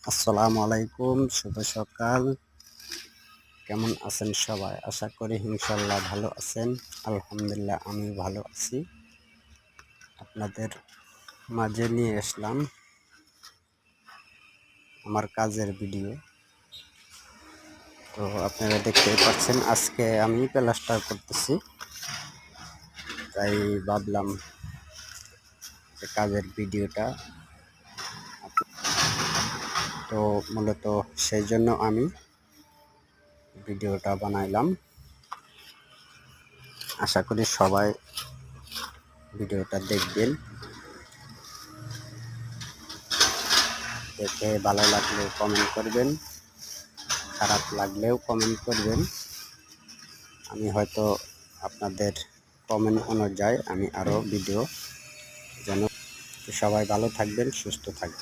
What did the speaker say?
আসসালামু আলাইকুম, শুভ সকাল। কেমন আছেন সবাই? আশা করি ইনশাল্লাহ ভালো আছেন। আলহামদুলিল্লাহ আমি ভালো আছি। আপনাদের মাঝে নিয়ে আসলাম আমার কাজের ভিডিও। তো আপনারা দেখতেই পাচ্ছেন আজকে আমি প্লাস্টার করতেছি, তাই ভাবলাম যে কাজের ভিডিওটা। তো মূলত সেই জন্য আমি ভিডিওটা বানাইলাম। আশা করি সবাই ভিডিওটা দেখবেন, দেখে ভালো লাগলে কমেন্ট করবেন, খারাপ লাগলেও কমেন্ট করবেন। আমি হয়তো আপনাদের কমেন্ট অনুযায়ী আমি আরও ভিডিও যেন। সবাই ভালো থাকবেন, সুস্থ থাকবেন।